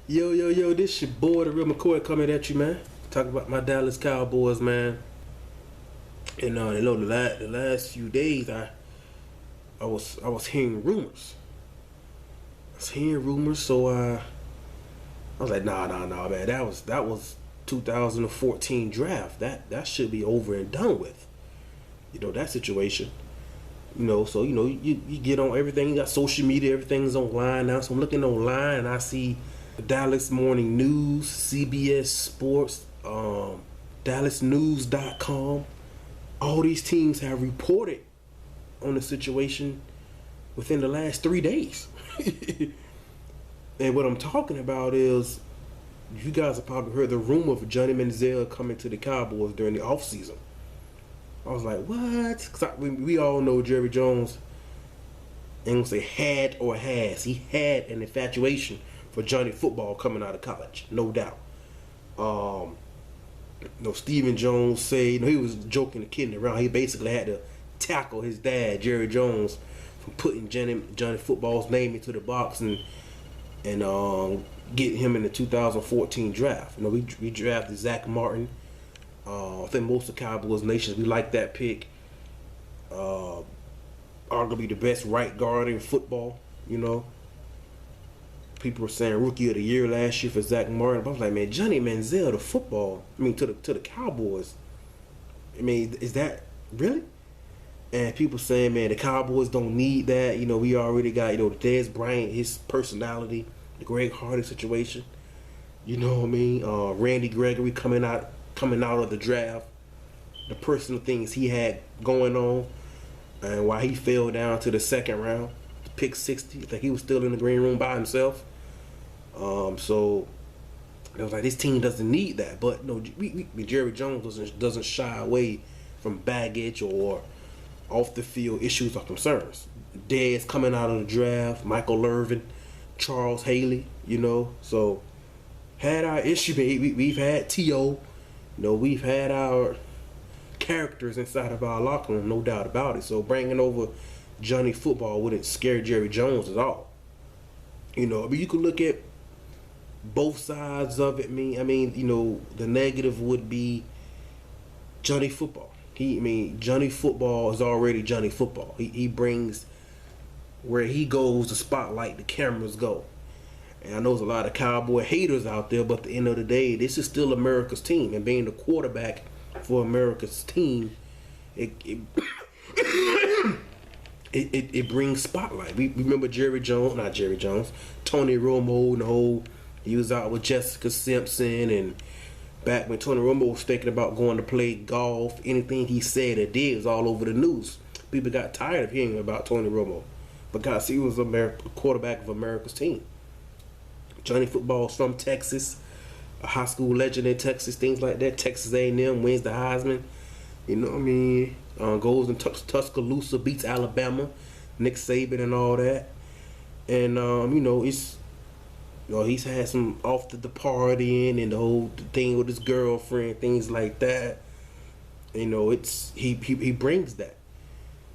Yo, this your boy, the real McCoy, coming at you, man. Talking about my Dallas Cowboys, man. And the last few days, I was hearing rumors. So I was like, nah, man. That was 2014 draft. That should be over and done with. That situation. So you get on everything. You got social media, everything's online now. So I'm looking online and I see the Dallas Morning News, CBS Sports, DallasNews.com. All these teams have reported on the situation within the last 3 days. And what I'm talking about is, you guys have probably heard the rumor of Johnny Manziel coming to the Cowboys during the offseason. I was like, what? Because we all know Jerry Jones, ain't gonna say had or has. He had an infatuation for Johnny football coming out of college, no doubt. Stephen Jones said, he was joking and kidding around. He basically had to tackle his dad, Jerry Jones, from putting Johnny football's name into the box and getting him in the 2014 draft. We drafted Zach Martin. I think most of the Cowboys nations, we like that pick. Arguably the best right guard in football. People were saying rookie of the year last year for Zach Martin. But I was like, man, Johnny Manziel to football. To the Cowboys. Is that really? And people saying, man, the Cowboys don't need that. We already got the Dez Bryant, his personality, the Greg Hardy situation. Randy Gregory coming out of the draft, the personal things he had going on, and why he fell down to the second round, pick 60. I think he was still in the green room by himself. So it was like, this team doesn't need that. But no, Jerry Jones doesn't shy away from baggage or off the field issues or concerns. Dez coming out of the draft, Michael Irvin, Charles Haley. So had our issue. We've had T.O. We've had our characters inside of our locker room, no doubt about it. So bringing over Johnny football wouldn't scare Jerry Jones at all. You could look at both sides of it. The negative would be Johnny football. Johnny football is already Johnny football. He brings, where he goes, the spotlight, the cameras go. And I know there's a lot of Cowboy haters out there, but at the end of the day, this is still America's team. And being the quarterback for America's team, it brings spotlight. We remember Tony Romo, he was out with Jessica Simpson, and back when Tony Romo was thinking about going to play golf, anything he said or did was all over the news. People got tired of hearing about Tony Romo because he was a quarterback of America's team. Johnny football's from Texas, a high school legend in Texas, things like that. Texas A&M wins the Heisman. Goes in Tuscaloosa, beats Alabama, Nick Saban and all that. And he's had some off the partying and the whole thing with his girlfriend, things like that. He brings that.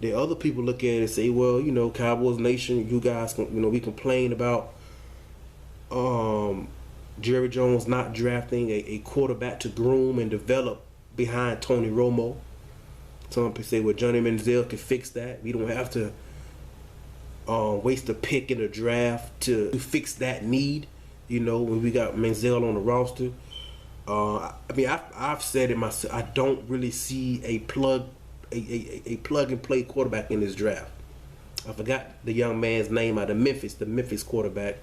The other people look at it and say, well, Cowboys Nation, you guys, we complain about Jerry Jones not drafting a quarterback to groom and develop behind Tony Romo. Some people say, well, Johnny Manziel can fix that. We don't have to waste a pick in the draft to fix that need. When we got Manziel on the roster. I've said it myself. I don't really see a plug and play quarterback in this draft. I forgot the young man's name out of Memphis, the Memphis quarterback.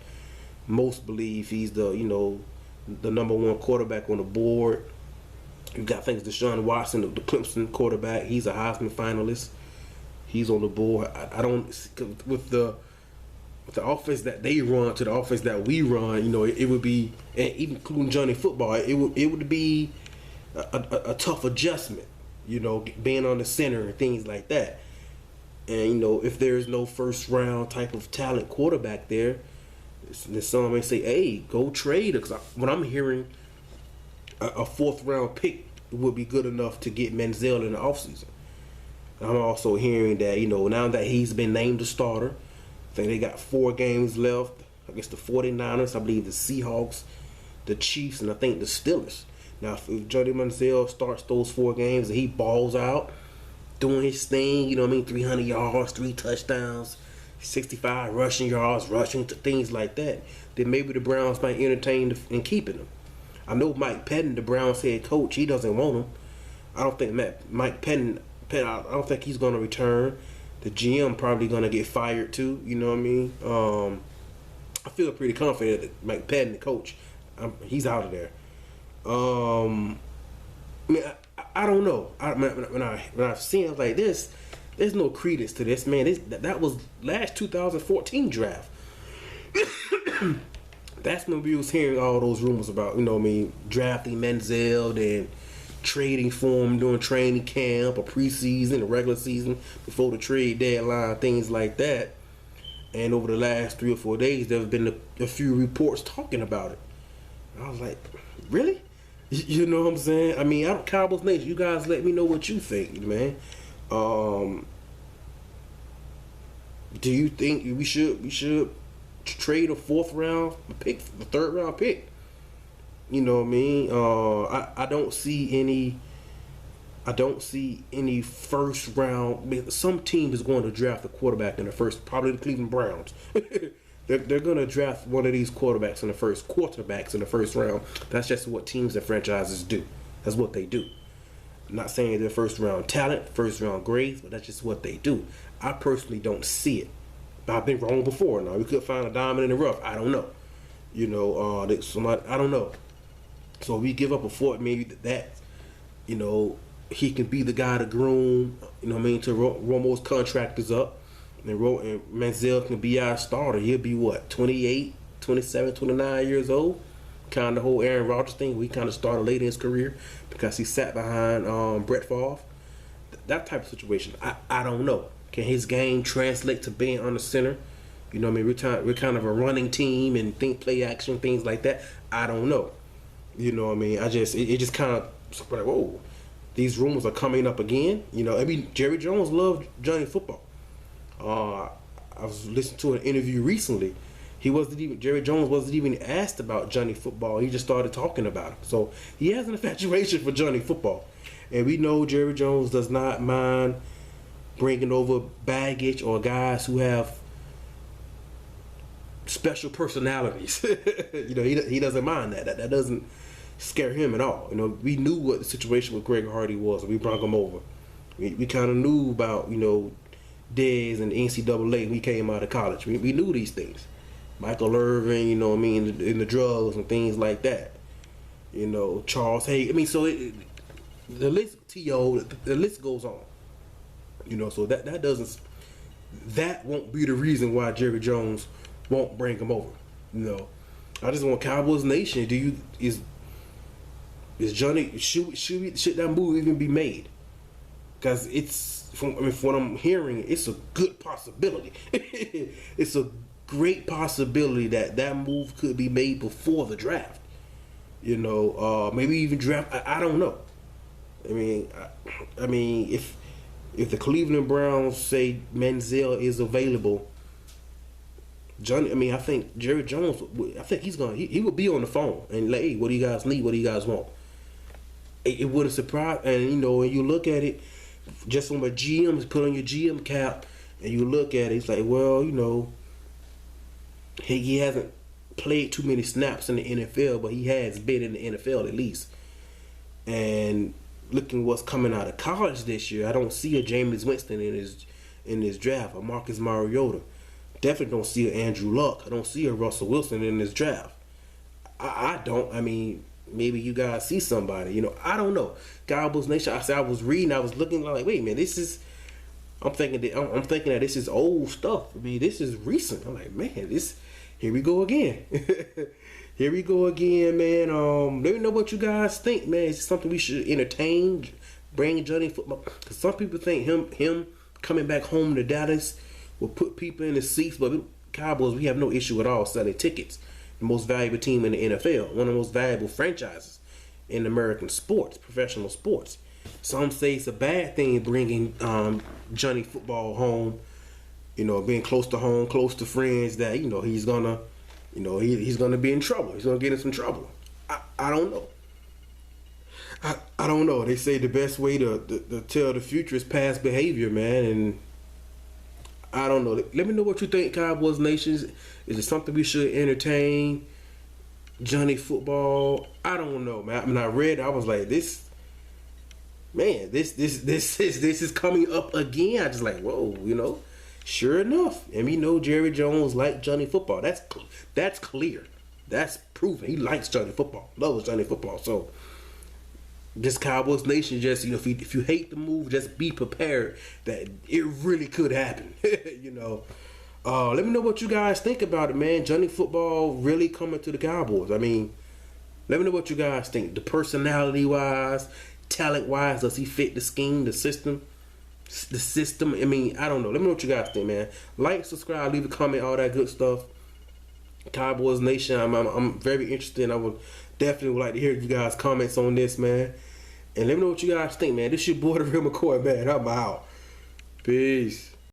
Most believe he's the number one quarterback on the board. You got things Deshaun Watson, the Clemson quarterback. He's a Heisman finalist. He's on the board. I don't, with the offense that they run to the offense that we run. It would be, and even including Johnny football, it would be a tough adjustment. Being on the center and things like that. And if there's no first round type of talent quarterback there, then some may say, hey, go trade. Because when I'm hearing a fourth round pick would be good enough to get Manziel in the offseason. I'm also hearing that, now that he's been named a starter, I think they got 4 games left. I guess the 49ers, I believe the Seahawks, the Chiefs, and I think the Steelers. Now, if Johnny Manziel starts those 4 games and he balls out, doing his thing, 300 yards, 3 touchdowns, 65 rushing yards, rushing things like that, then maybe the Browns might entertain in keeping him. I know Mike Pettin, the Browns head coach, he doesn't want him. I don't think Mike Pettin, I don't think he's going to return. The GM probably going to get fired too, you know what I mean? I feel pretty confident that Mike Pettin, the coach, he's out of there. I don't know. When I've seen it like this, there's no credence to this, man. That was last 2014 draft. That's when we was hearing all those rumors about, drafting Manziel, then trading for him during training camp or preseason or regular season before the trade deadline, things like that. And over the last 3 or 4 days, there have been a few reports talking about it. I was like, really? You know what I'm saying? I mean, Cowboys Nation, you guys let me know what you think, man. Do you think we should trade a 4th round pick, the 3rd round pick? You know what I mean? I don't see any first round. Some team is going to draft a quarterback in the first, probably the Cleveland Browns. They're going to draft one of these quarterbacks in the first round. That's just what teams and franchises do. That's what they do. I'm not saying they're first round talent, first round grades, but that's just what they do. I personally don't see it. I've been wrong before. Now we could find a diamond in the rough. I don't know. I don't know. So we give up a fort, maybe that he can be the guy to groom. To Romo's contract is up. And Manziel can be our starter. He'll be, 28, 27, 29 years old? Kind of the whole Aaron Rodgers thing. We kind of started late in his career because he sat behind Brett Favre. That type of situation. I don't know. Can his game translate to being on the center? We're kind of a running team and play action, things like that. I don't know. You know what I mean? It just kind of like, whoa. These rumors are coming up again. Jerry Jones loved Johnny Football. I was listening to an interview recently. Jerry Jones wasn't even asked about Johnny Football. He just started talking about him. So he has an infatuation for Johnny Football. And we know Jerry Jones does not mind bringing over baggage or guys who have special personalities. He doesn't mind that. That doesn't scare him at all. We knew what the situation with Greg Hardy was, and we brought him over. We kind of knew about, Dez and NCAA when he came out of college. We knew these things. Michael Irvin, in the drugs and things like that. Charles Hayes. The list goes on. So that won't be the reason why Jerry Jones won't bring him over. I just want Cowboys Nation. Is Johnny, should that move even be made? Because from what I'm hearing, it's a good possibility. It's a great possibility that move could be made before the draft. Maybe even draft. I don't know. If the Cleveland Browns say Manziel is available, Johnny. I think Jerry Jones. I think he would be on the phone and like, hey, what do you guys need? What do you guys want? It wouldn't surprise. And when you look at it, just from a GM, put on your GM cap, and you look at it, it's like, well, he hasn't played too many snaps in the NFL, but he has been in the NFL at least. And looking what's coming out of college this year, I don't see a Jameis Winston in his draft, a Marcus Mariota. Definitely don't see an Andrew Luck. I don't see a Russell Wilson in this draft. I don't. Maybe you guys see somebody. I don't know. Cowboys Nation. I was reading. I was looking like, wait, man, this is. I'm thinking that this is old stuff. This is recent. I'm like, man, here we go again. Here we go again, man. Let me know what you guys think, man. Is it something we should entertain? Bring Johnny Football? Because some people think him coming back home to Dallas will put people in the seats, but Cowboys, we have no issue at all selling tickets. The most valuable team in the NFL, one of the most valuable franchises in American sports, professional sports. Some say it's a bad thing bringing Johnny Football home, being close to home, close to friends that, he's going to you know, he's going to be in trouble. He's going to get in some trouble. I don't know. I don't know. They say the best way to tell the future is past behavior, man. And I don't know. Let me know what you think, Cowboys Nation. Is it something we should entertain? Johnny Football? I don't know, man. I mean, I read. I was like, this is coming up again. I just like, whoa, you know. Sure enough, and we know Jerry Jones liked Johnny Football. That's clear. That's proven. He likes Johnny Football. Loves Johnny Football. So, just Cowboys Nation, just, you know, if you hate the move, just be prepared that it really could happen. You know. Let me know what you guys think about it, man. Johnny Football really coming to the Cowboys. I mean, let me know what you guys think. The personality-wise, talent-wise, does he fit the scheme, the system? The system? I mean, I don't know. Let me know what you guys think, man. Like, subscribe, leave a comment, all that good stuff. Cowboys Nation, I'm very interested. I would definitely like to hear you guys' comments on this, man. And let me know what you guys think, man. This your boy, the Real McCoy, man. I'm out. Peace.